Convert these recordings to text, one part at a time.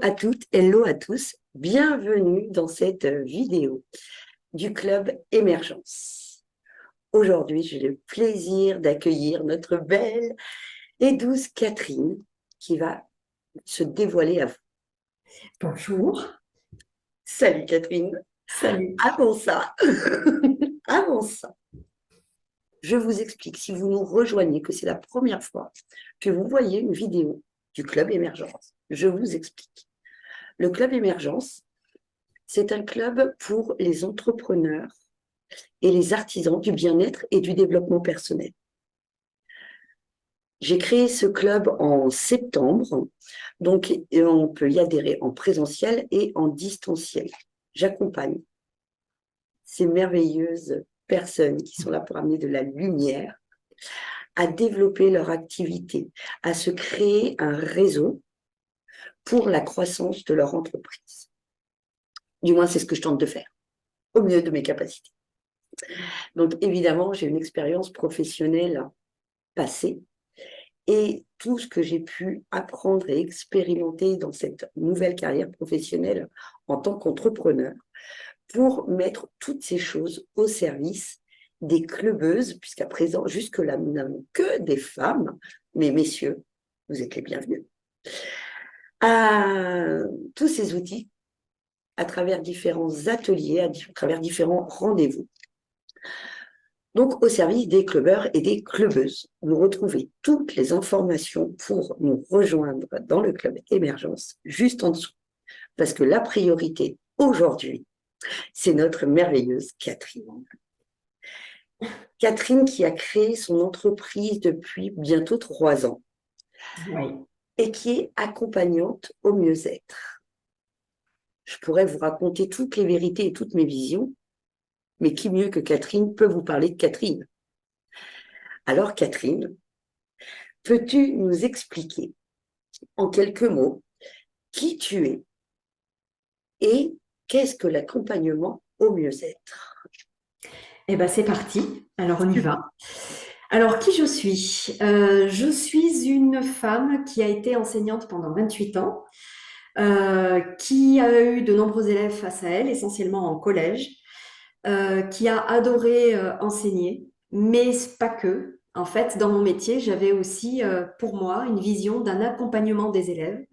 à toutes, hello à tous, bienvenue dans cette vidéo du Club Émergence. Aujourd'hui, j'ai le plaisir d'accueillir notre belle et douce Catherine qui va se dévoiler à vous. Bonjour, Salut Catherine, salut. avant ça, avant ça, je vous explique, si vous nous rejoignez, que c'est la première fois que vous voyez une vidéo du Club Émergence, je vous explique. Le Club Émergence, c'est un club pour les entrepreneurs et les artisans du bien-être et du développement personnel. J'ai créé ce club en septembre, donc on peut y adhérer en présentiel et en distanciel. J'accompagne ces merveilleuses personnes qui sont là pour amener de la lumière, à développer leur activité, à se créer un réseau pour la croissance de leur entreprise. Du moins, c'est ce que je tente de faire, au mieux de mes capacités. Donc, évidemment, j'ai une expérience professionnelle passée et tout ce que j'ai pu apprendre et expérimenter dans cette nouvelle carrière professionnelle en tant qu'entrepreneur pour mettre toutes ces choses au service des clubeuses, puisqu'à présent, jusque-là, nous n'avons que des femmes, mais messieurs, vous êtes les bienvenus. À tous ces outils, à travers différents ateliers, à travers différents rendez-vous. Donc, au service des clubbeurs et des clubbeuses. Vous retrouvez toutes les informations pour nous rejoindre dans le club Émergence, juste en dessous. Parce que la priorité aujourd'hui, c'est notre merveilleuse Catherine. Catherine qui a créé son entreprise depuis bientôt 3 ans Oui. et qui est accompagnante au mieux-être. Je pourrais vous raconter toutes les vérités et toutes mes visions, mais qui mieux que Catherine peut vous parler de Catherine? Alors Catherine, peux-tu nous expliquer en quelques mots qui tu es et qu'est-ce que l'accompagnement au mieux-être? Eh bien, c'est parti. Alors, on y va. Alors, qui je suis? Je suis une femme qui a été enseignante pendant 28 ans, qui a eu de nombreux élèves face à elle, essentiellement en collège, qui a adoré enseigner, mais pas que. En fait, dans mon métier, j'avais aussi pour moi une vision d'un accompagnement des élèves,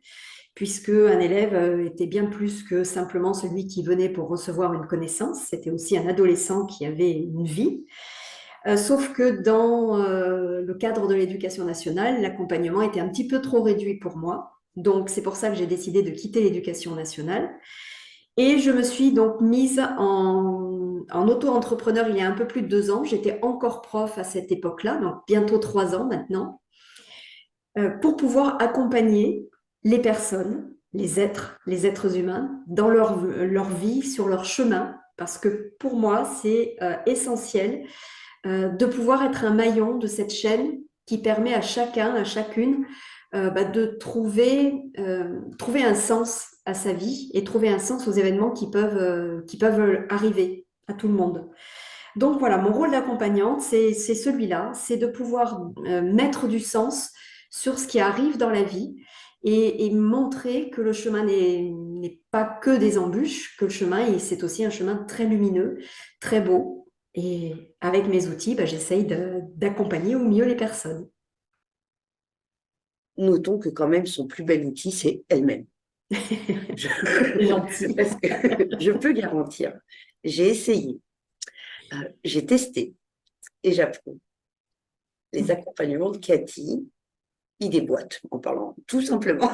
puisque un élève était bien plus que simplement celui qui venait pour recevoir une connaissance, c'était aussi un adolescent qui avait une vie. Sauf que dans le cadre de l'éducation nationale, l'accompagnement était un petit peu trop réduit pour moi. Donc c'est pour ça que j'ai décidé de quitter l'éducation nationale. Et je me suis donc mise en auto-entrepreneur il y a un peu plus de 2 ans. J'étais encore prof à cette époque-là, donc bientôt 3 ans maintenant, pour pouvoir accompagner les personnes, les êtres humains, dans leur vie, sur leur chemin, parce que pour moi, c'est essentiel de pouvoir être un maillon de cette chaîne qui permet à chacun, à chacune, de trouver un sens à sa vie et trouver un sens aux événements qui peuvent arriver à tout le monde. Donc voilà, mon rôle d'accompagnante, c'est celui-là, c'est de pouvoir mettre du sens sur ce qui arrive dans la vie et montrer que le chemin n'est pas que des embûches, que le chemin, c'est aussi un chemin très lumineux, très beau. Et avec mes outils, j'essaye d'accompagner au mieux les personnes. Notons que quand même son plus bel outil, c'est elle-même. Je... C'est gentil. Parce que je peux garantir, j'ai essayé, j'ai testé et j'approuve. Les accompagnements de Cathy, ils déboîtent en parlant tout simplement.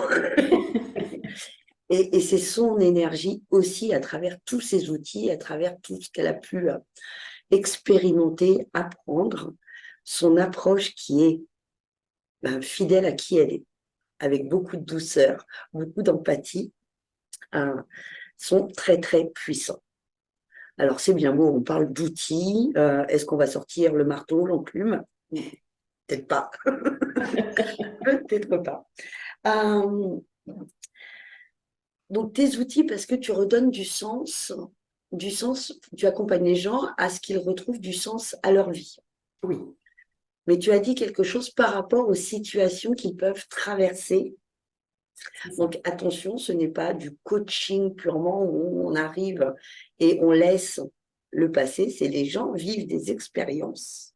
Et c'est son énergie aussi à travers tous ses outils, à travers tout ce qu'elle a pu expérimenter, apprendre, son approche qui est fidèle à qui elle est, avec beaucoup de douceur, beaucoup d'empathie, sont très très puissants. Alors c'est bien beau, on parle d'outils, est-ce qu'on va sortir le marteau, l'enclume? Peut-être pas, peut-être pas. Donc tes outils, parce que tu redonnes du sens, tu accompagnes les gens à ce qu'ils retrouvent du sens à leur vie. Oui. Mais tu as dit quelque chose par rapport aux situations qu'ils peuvent traverser c'est ça. Donc, attention, ce n'est pas du coaching purement où on arrive et on laisse le passé. C'est les gens vivent des expériences.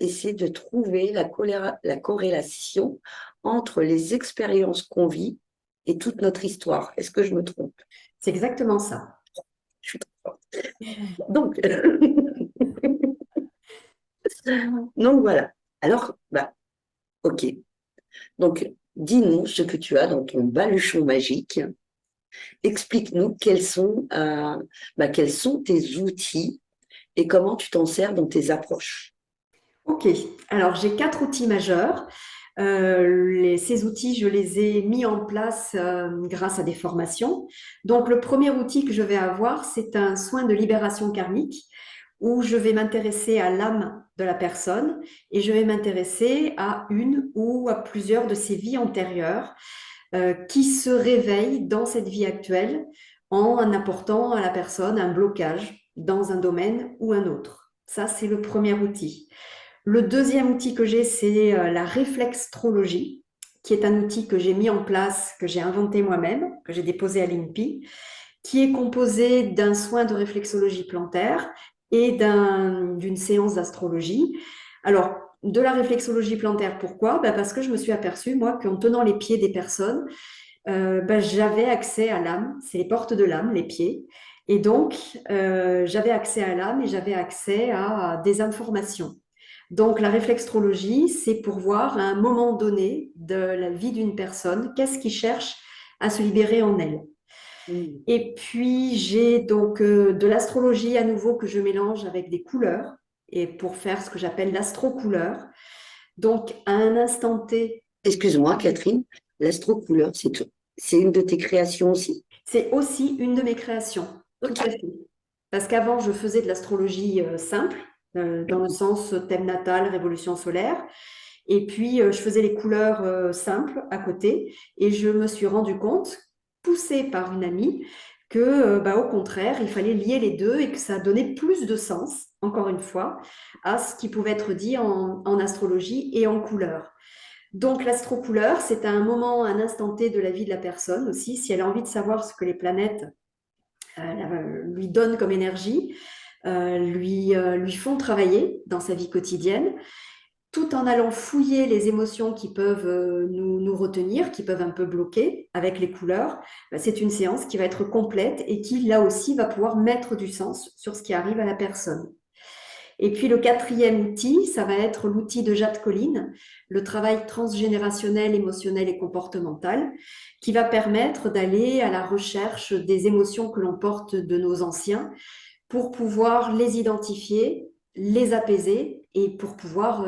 Essayer de trouver la corrélation entre les expériences qu'on vit et toute notre histoire. Est-ce que je me trompe? C'est exactement ça. Je suis trop forte. Donc, donc voilà. Alors, bah, ok. Donc, dis-nous ce que tu as dans ton baluchon magique. Explique-nous quels sont tes outils et comment tu t'en sers dans tes approches. Ok, alors j'ai 4 outils majeurs. Ces outils, je les ai mis en place grâce à des formations. Donc, le premier outil que je vais avoir, c'est un soin de libération karmique où je vais m'intéresser à l'âme de la personne et je vais m'intéresser à une ou à plusieurs de ses vies antérieures qui se réveillent dans cette vie actuelle en apportant à la personne un blocage dans un domaine ou un autre. Ça, c'est le premier outil. Le deuxième outil que j'ai, c'est la réflextrologie, qui est un outil que j'ai mis en place, que j'ai inventé moi-même, que j'ai déposé à l'INPI, qui est composé d'un soin de réflexologie plantaire et d'une séance d'astrologie. Alors, de la réflexologie plantaire, pourquoi? Parce que je me suis aperçue, moi, qu'en tenant les pieds des personnes, j'avais accès à l'âme, c'est les portes de l'âme, les pieds. Et donc, j'avais accès à l'âme et j'avais accès à des informations. Donc, la réflextrologie, c'est pour voir à un moment donné de la vie d'une personne, qu'est-ce qui cherche à se libérer en elle. Mm. Et puis, j'ai donc de l'astrologie à nouveau que je mélange avec des couleurs et pour faire ce que j'appelle l'astro-couleur. Donc, à un instant T, Excuse-moi, Catherine, l'astro-couleur, c'est une de tes créations aussi? c'est aussi une de mes créations, tout Ok. à fait. Parce qu'avant, je faisais de l'astrologie simple, dans le sens thème natal, révolution solaire. Et puis, je faisais les couleurs simples à côté. Et je me suis rendu compte, poussée par une amie, que, au contraire, il fallait lier les deux et que ça donnait plus de sens, encore une fois, à ce qui pouvait être dit en astrologie et en couleurs. Donc, l'astrocouleur, c'est à un moment, un instant T de la vie de la personne aussi. Si elle a envie de savoir ce que les planètes lui donnent comme énergie, lui font travailler dans sa vie quotidienne, tout en allant fouiller les émotions qui peuvent nous retenir, qui peuvent un peu bloquer avec les couleurs. C'est une séance qui va être complète et qui, là aussi, va pouvoir mettre du sens sur ce qui arrive à la personne. Et puis le quatrième outil, ça va être l'outil de Jade Collin, le travail transgénérationnel, émotionnel et comportemental, qui va permettre d'aller à la recherche des émotions que l'on porte de nos anciens pour pouvoir les identifier, les apaiser et pour pouvoir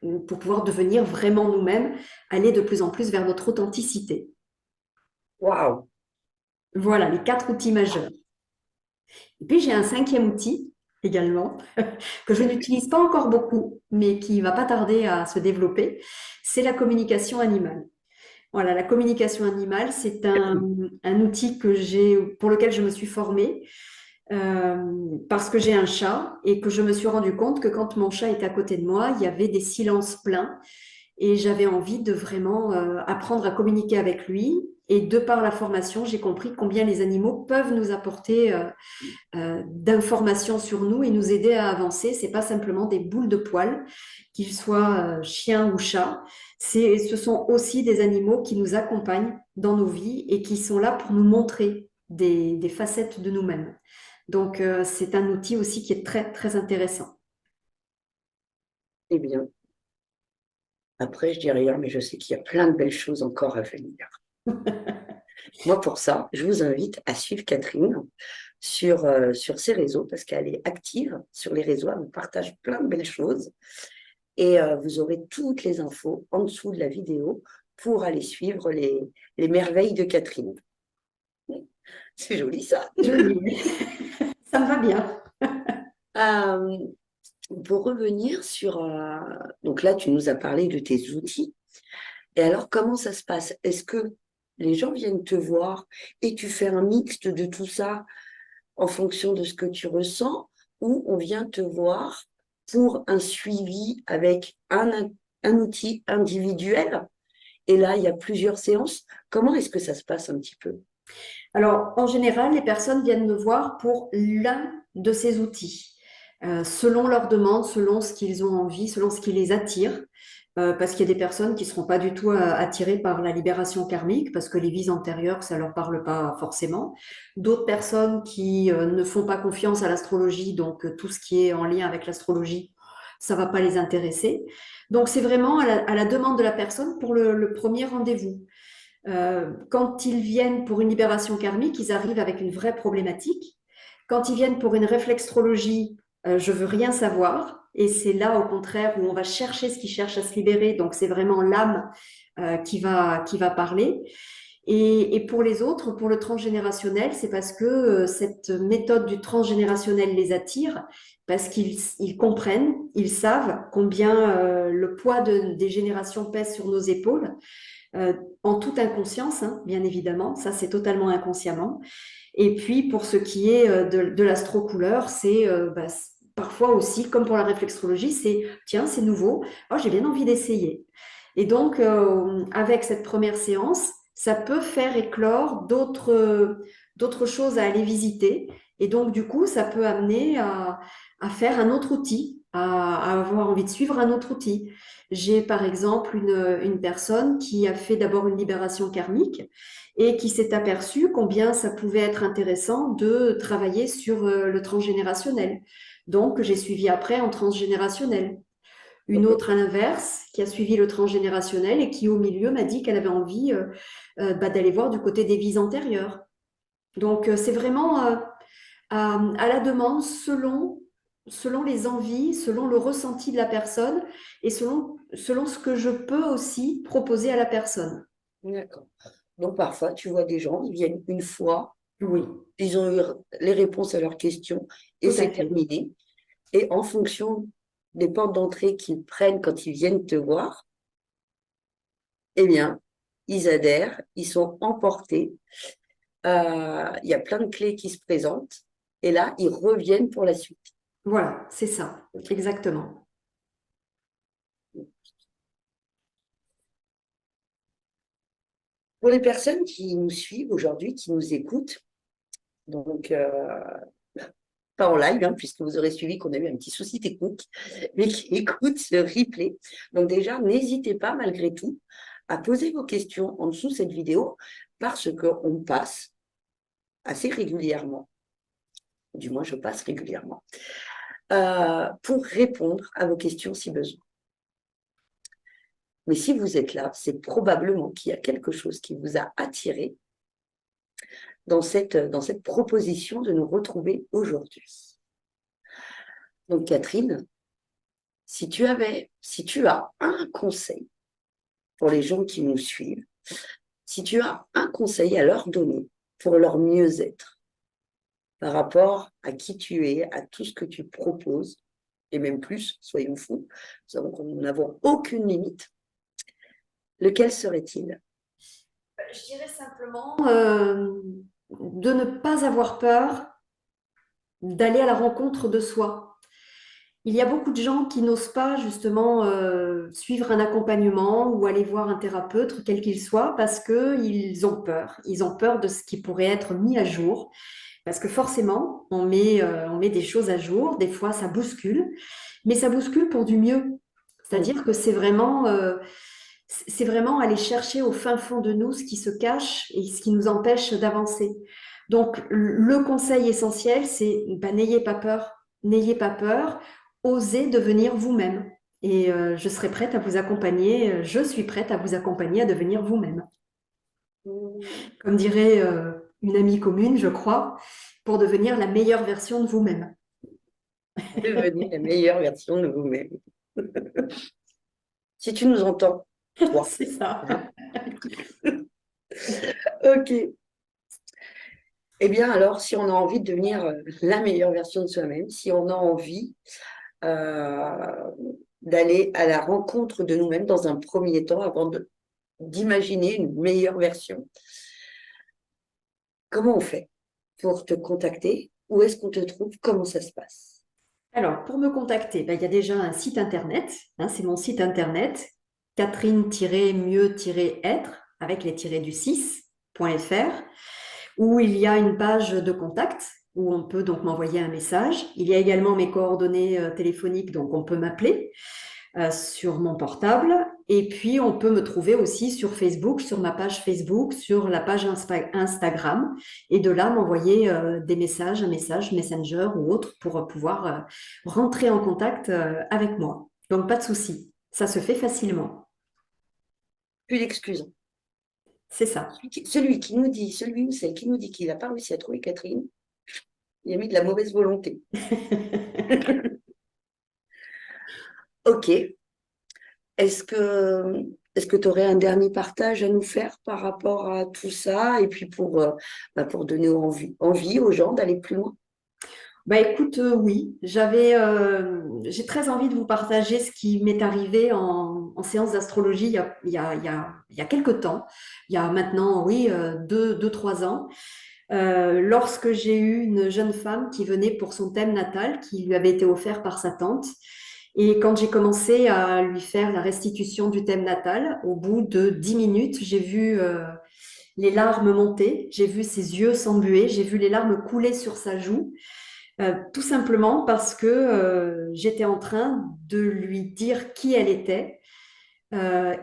devenir vraiment nous-mêmes, aller de plus en plus vers notre authenticité. Waouh! Voilà les 4 outils majeurs. Et puis j'ai un cinquième outil également, que je n'utilise pas encore beaucoup, mais qui va pas tarder à se développer, c'est la communication animale. Voilà, la communication animale, c'est un outil pour lequel je me suis formée parce que j'ai un chat et que je me suis rendu compte que quand mon chat était à côté de moi, il y avait des silences pleins et j'avais envie de vraiment apprendre à communiquer avec lui. Et de par la formation, j'ai compris combien les animaux peuvent nous apporter d'informations sur nous et nous aider à avancer. C'est pas simplement des boules de poils, qu'ils soient chiens ou chats. Ce sont aussi des animaux qui nous accompagnent dans nos vies et qui sont là pour nous montrer des facettes de nous-mêmes. Donc, c'est un outil aussi qui est très, très intéressant. Eh bien, après, je dis rien, mais je sais qu'il y a plein de belles choses encore à venir. Moi, pour ça, je vous invite à suivre Catherine sur ses réseaux parce qu'elle est active sur les réseaux. Elle vous partage plein de belles choses et vous aurez toutes les infos en dessous de la vidéo pour aller suivre les merveilles de Catherine. C'est joli ça. Joli, oui. Ça me va bien. Euh, pour revenir donc là, tu nous as parlé de tes outils. Et alors, comment ça se passe? Est-ce que les gens viennent te voir et tu fais un mixte de tout ça en fonction de ce que tu ressens ou on vient te voir pour un suivi avec un outil individuel et là, il y a plusieurs séances. Comment est-ce que ça se passe un petit peu? Alors, en général, les personnes viennent me voir pour l'un de ces outils, selon leurs demandes, selon ce qu'ils ont envie, selon ce qui les attire. Parce qu'il y a des personnes qui ne seront pas du tout attirées par la libération karmique, parce que les vies antérieures, ça ne leur parle pas forcément. D'autres personnes qui ne font pas confiance à l'astrologie, donc tout ce qui est en lien avec l'astrologie, ça ne va pas les intéresser. Donc c'est vraiment à la demande de la personne pour le premier rendez-vous. Quand ils viennent pour une libération karmique, ils arrivent avec une vraie problématique. Quand ils viennent pour une réflexologie, je veux rien savoir. Et c'est là, au contraire, où on va chercher ce qui cherche à se libérer. Donc, c'est vraiment l'âme qui va parler. Et pour les autres, pour le transgénérationnel, c'est parce que cette méthode du transgénérationnel les attire, parce qu'ils comprennent, ils savent combien le poids des générations pèse sur nos épaules, en toute inconscience, hein, bien évidemment, ça c'est totalement inconsciemment. Et puis pour ce qui est de l'astro-couleur, c'est parfois aussi, comme pour la réflexologie, c'est tiens, c'est nouveau, oh, j'ai bien envie d'essayer. Et donc, avec cette première séance, ça peut faire éclore d'autres choses à aller visiter. Et donc, du coup, ça peut amener à faire un autre outil, à avoir envie de suivre un autre outil. J'ai par exemple une personne qui a fait d'abord une libération karmique et qui s'est aperçue combien ça pouvait être intéressant de travailler sur le transgénérationnel. Donc, j'ai suivi après en transgénérationnel. Une autre à l'inverse, qui a suivi le transgénérationnel et qui au milieu m'a dit qu'elle avait envie d'aller voir du côté des vies antérieures. Donc, c'est vraiment à la demande selon les envies, selon le ressenti de la personne et selon ce que je peux aussi proposer à la personne. D'accord. Donc parfois, tu vois des gens, ils viennent une fois, Oui, ils ont eu les réponses à leurs questions et tout à c'est fait. terminé. Et en fonction des portes d'entrée qu'ils prennent quand ils viennent te voir, eh bien, ils adhèrent, ils sont emportés. Il y a plein de clés qui se présentent et là, ils reviennent pour la suite. Voilà, c'est ça, exactement. Pour les personnes qui nous suivent aujourd'hui, qui nous écoutent, donc pas en live, hein, puisque vous aurez suivi qu'on a eu un petit souci technique, mais qui écoutent ce replay. Donc déjà, n'hésitez pas malgré tout à poser vos questions en dessous de cette vidéo parce qu'on passe assez régulièrement, du moins je passe régulièrement, pour répondre à vos questions si besoin. Mais si vous êtes là, c'est probablement qu'il y a quelque chose qui vous a attiré dans cette proposition de nous retrouver aujourd'hui. Donc Catherine, si tu as un conseil pour les gens qui nous suivent, si tu as un conseil à leur donner pour leur mieux-être par rapport à qui tu es, à tout ce que tu proposes, et même plus, soyons fous, nous savons que nous n'avons aucune limite, lequel serait-il? Je dirais simplement de ne pas avoir peur d'aller à la rencontre de soi. Il y a beaucoup de gens qui n'osent pas justement suivre un accompagnement ou aller voir un thérapeute, quel qu'il soit, parce qu'ils ont peur. Ils ont peur de ce qui pourrait être mis à jour. Parce que forcément, on met des choses à jour, des fois ça bouscule, mais ça bouscule pour du mieux. C'est-à-dire que c'est vraiment aller chercher au fin fond de nous ce qui se cache et ce qui nous empêche d'avancer. Donc, le conseil essentiel, c'est n'ayez pas peur, osez devenir vous-même. Et je serai prête à vous accompagner, je suis prête à vous accompagner à devenir vous-même. Comme dirait une amie commune, je crois, pour devenir la meilleure version de vous-même. Devenez la meilleure version de vous-même. Si tu nous entends, toi. C'est ça. Hein. Ok. Eh bien, alors, si on a envie de devenir la meilleure version de soi-même, si on a envie euh, d'aller à la rencontre de nous-mêmes dans un premier temps avant d'imaginer une meilleure version, comment on fait pour te contacter? Où est-ce qu'on te trouve? Comment ça se passe? Alors, pour me contacter, ben, il y a déjà un site internet, hein, c'est mon site internet Catherine-mieux-être, avec les tirés du 6.fr, où il y a une page de contact où on peut donc m'envoyer un message. Il y a également mes coordonnées téléphoniques, donc on peut m'appeler sur mon portable. Et puis, on peut me trouver aussi sur Facebook, sur ma page Facebook, sur la page Instagram. Et de là, m'envoyer des messages, un message Messenger ou autre pour pouvoir rentrer en contact avec moi. Donc, pas de souci. Ça se fait facilement. Plus d'excuses. C'est ça. Celui ou celle qui nous dit qu'il n'a pas réussi à trouver Catherine, il a mis de la mauvaise volonté. Ok. Est-ce que tu aurais un dernier partage à nous faire par rapport à tout ça et puis pour donner envie aux gens d'aller plus loin? Bah écoute, oui, j'ai très envie de vous partager ce qui m'est arrivé en séance d'astrologie il y a quelque temps, il y a maintenant, oui, 2, 3 ans, lorsque j'ai eu une jeune femme qui venait pour son thème natal, qui lui avait été offert par sa tante. Et quand j'ai commencé à lui faire la restitution du thème natal, au bout de 10 minutes, j'ai vu les larmes monter, j'ai vu ses yeux s'embuer, j'ai vu les larmes couler sur sa joue. Tout simplement parce que j'étais en train de lui dire qui elle était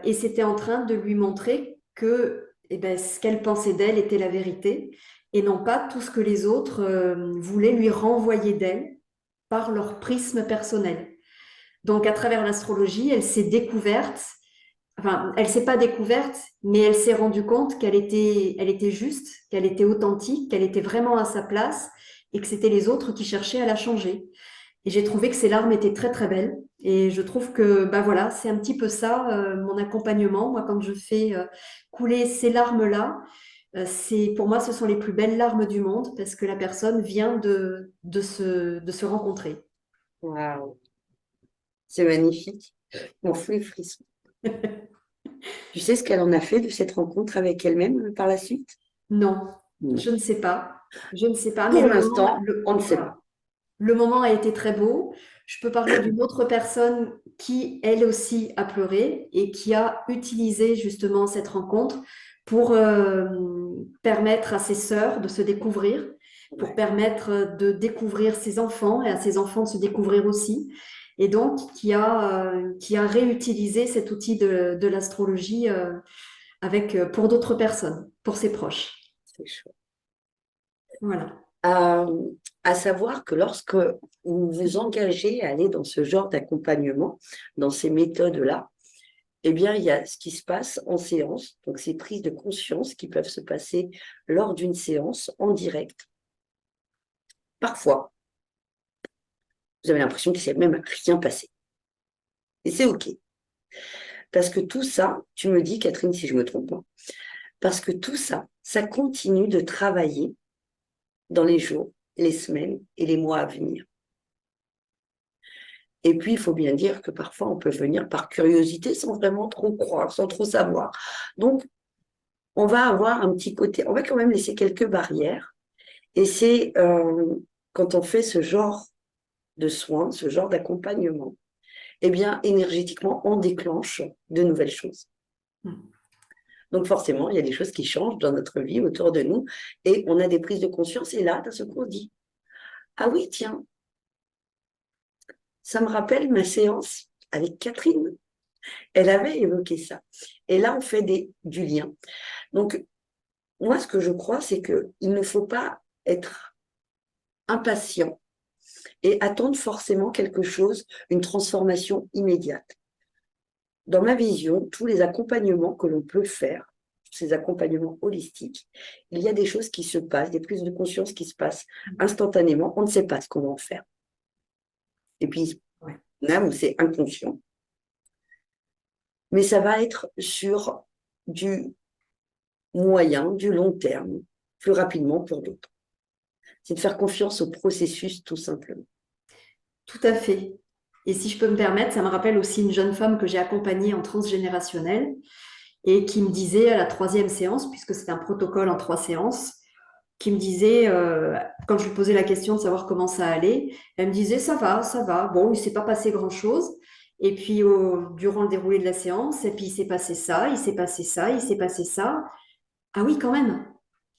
et c'était en train de lui montrer que eh ben, ce qu'elle pensait d'elle était la vérité et non pas tout ce que les autres voulaient lui renvoyer d'elle par leur prisme personnel. Donc, à travers l'astrologie, elle s'est découverte, enfin, elle s'est pas découverte, mais elle s'est rendue compte elle était juste, qu'elle était authentique, qu'elle était vraiment à sa place et que c'était les autres qui cherchaient à la changer. Et j'ai trouvé que ses larmes étaient très très belles. Et je trouve que bah voilà, c'est un petit peu ça mon accompagnement. Moi, quand je fais couler ces larmes-là, c'est pour moi ce sont les plus belles larmes du monde parce que la personne vient de se rencontrer. Waouh, c'est magnifique. On fout les frissons. Tu sais ce qu'elle en a fait de cette rencontre avec elle-même par la suite? Non, Non. je ne sais pas. Je ne sais pas, mais Pour l'instant, on ne sait voilà. pas. Le moment a été très beau. Je peux parler d'une autre personne qui, elle aussi, a pleuré et qui a utilisé justement cette rencontre pour permettre à ses sœurs de se découvrir, pour Ouais. permettre de découvrir ses enfants et à ses enfants de se découvrir aussi. Et donc, qui a réutilisé cet outil de l'astrologie pour d'autres personnes, pour ses proches. C'est chouette. Voilà. À savoir que lorsque vous vous engagez à aller dans ce genre d'accompagnement, dans ces méthodes-là, eh bien, il y a ce qui se passe en séance, donc ces prises de conscience qui peuvent se passer lors d'une séance en direct. Parfois, vous avez l'impression qu'il ne s'est même rien passé. Et c'est OK. Parce que tout ça, tu me dis, Catherine, si je me trompe pas, parce que tout ça, ça continue de travailler dans les jours, les semaines et les mois à venir. Et puis, il faut bien dire que parfois, on peut venir par curiosité sans vraiment trop croire, sans trop savoir. Donc, on va avoir un petit côté, on va quand même laisser quelques barrières. Et c'est quand on fait ce genre de soins, ce genre d'accompagnement, eh bien, énergétiquement, on déclenche de nouvelles choses. Donc, forcément, il y a des choses qui changent dans notre vie, autour de nous, et on a des prises de conscience. Et là, d'un seul coup, on dit, ah oui, tiens, ça me rappelle ma séance avec Catherine. Elle avait évoqué ça. Et là, on fait du lien. Donc, moi, ce que je crois, c'est qu'il ne faut pas être impatient et attendre forcément quelque chose, une transformation immédiate. Dans ma vision, tous les accompagnements que l'on peut faire, ces accompagnements holistiques, il y a des choses qui se passent, des prises de conscience qui se passent instantanément. On ne sait pas ce qu'on va en faire. Et puis, là où c'est inconscient. Mais ça va être sur du moyen, du long terme, plus rapidement pour d'autres. C'est de faire confiance au processus, tout simplement. Tout à fait. Et si je peux me permettre, ça me rappelle aussi une jeune femme que j'ai accompagnée en transgénérationnel et qui me disait à la troisième séance, puisque c'est un protocole en 3 séances, qui me disait, quand je lui posais la question de savoir comment ça allait, elle me disait, ça va, bon, il ne s'est pas passé grand-chose. Et puis, durant le déroulé de la séance, et puis il s'est passé ça, il s'est passé ça, il s'est passé ça. Ah oui, quand même.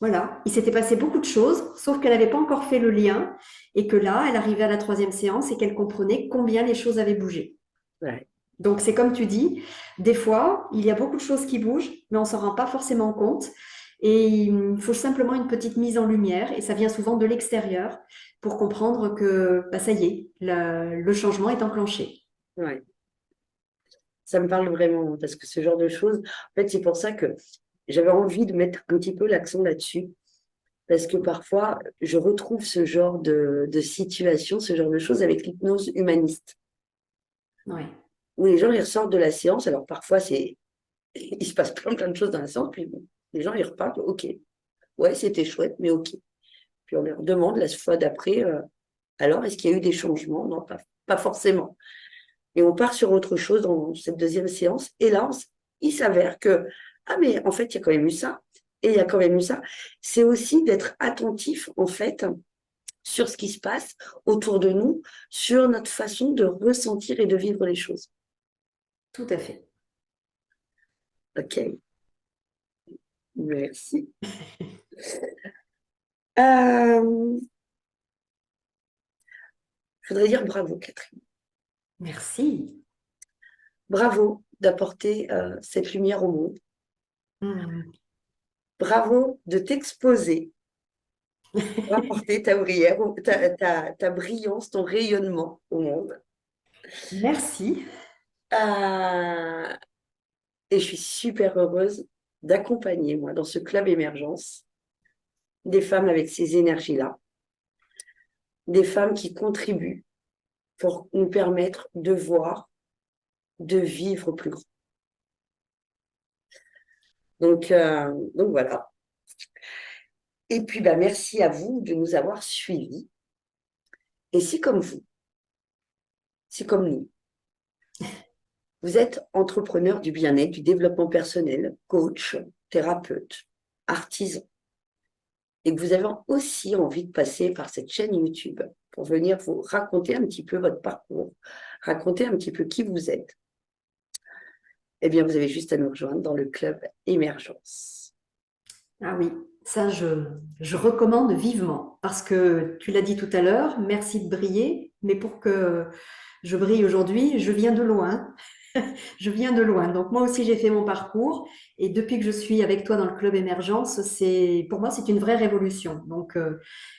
Voilà, il s'était passé beaucoup de choses, sauf qu'elle n'avait pas encore fait le lien et que là, elle arrivait à la troisième séance et qu'elle comprenait combien les choses avaient bougé. Ouais, Donc, c'est comme tu dis, des fois, il y a beaucoup de choses qui bougent, mais on ne s'en rend pas forcément compte. Et il faut simplement une petite mise en lumière, et ça vient souvent de l'extérieur, pour comprendre que bah, ça y est, le changement est enclenché. ouais. Ça me parle vraiment parce que ce genre de choses, en fait, c'est pour ça que j'avais envie de mettre un petit peu l'accent là-dessus. Parce que parfois, je retrouve ce genre de situation, ce genre de choses avec l'hypnose humaniste, Ouais. où les gens ils ressortent de la séance. Alors parfois, il se passe plein de choses dans la séance, puis bon, les gens ils repartent, ok, ouais, c'était chouette, mais ok. Puis on leur demande la fois d'après, alors est-ce qu'il y a eu des changements? Non, pas forcément. Et on part sur autre chose dans cette deuxième séance. Et là, il s'avère que, ah mais en fait, il y a quand même eu ça, et il y a quand même eu ça. C'est aussi d'être attentif, en fait, sur ce qui se passe autour de nous, sur notre façon de ressentir et de vivre les choses. Tout à fait. Ok, merci. Je voudrais dire bravo, Catherine. Merci. Bravo d'apporter cette lumière au monde. Hmm. Bravo de t'exposer pour apporter ta brillance, ton rayonnement au monde. Merci. Euh, et je suis super heureuse d'accompagner, moi, dans ce club émergence, des femmes avec ces énergies-là, des femmes qui contribuent pour nous permettre de voir, de vivre plus grand. Donc voilà. Et puis, bah, merci à vous de nous avoir suivis. Et si comme vous, si comme nous, vous êtes entrepreneur du bien-être, du développement personnel, coach, thérapeute, artisan, et que vous avez aussi envie de passer par cette chaîne YouTube pour venir vous raconter un petit peu votre parcours, raconter un petit peu qui vous êtes, eh bien, vous avez juste à nous rejoindre dans le club Émergence. Ah oui, ça, je recommande vivement parce que tu l'as dit tout à l'heure, merci de briller, mais pour que je brille aujourd'hui, je viens de loin. Je viens de loin. Donc moi aussi, j'ai fait mon parcours et depuis que je suis avec toi dans le club Émergence, pour moi, c'est une vraie révolution. Donc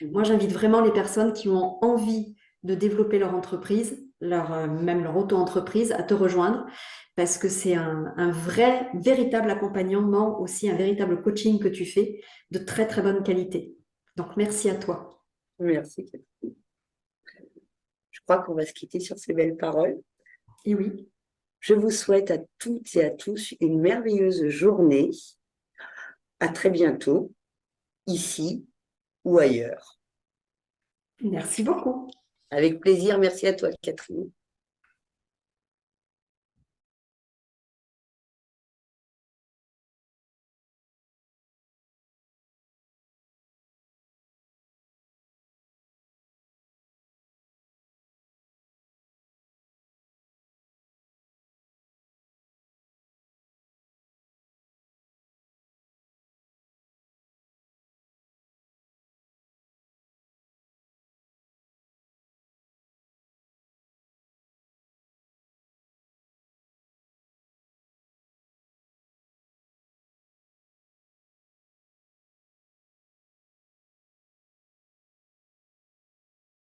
moi, j'invite vraiment les personnes qui ont envie de développer leur entreprise, même leur auto-entreprise, à te rejoindre parce que c'est un vrai, véritable accompagnement, aussi un véritable coaching que tu fais de très, très bonne qualité. Donc merci à toi. Merci, Catherine. Je crois qu'on va se quitter sur ces belles paroles. Et oui, Je vous souhaite à toutes et à tous une merveilleuse journée. À très bientôt, ici ou ailleurs. merci beaucoup. Avec plaisir, merci à toi, Catherine.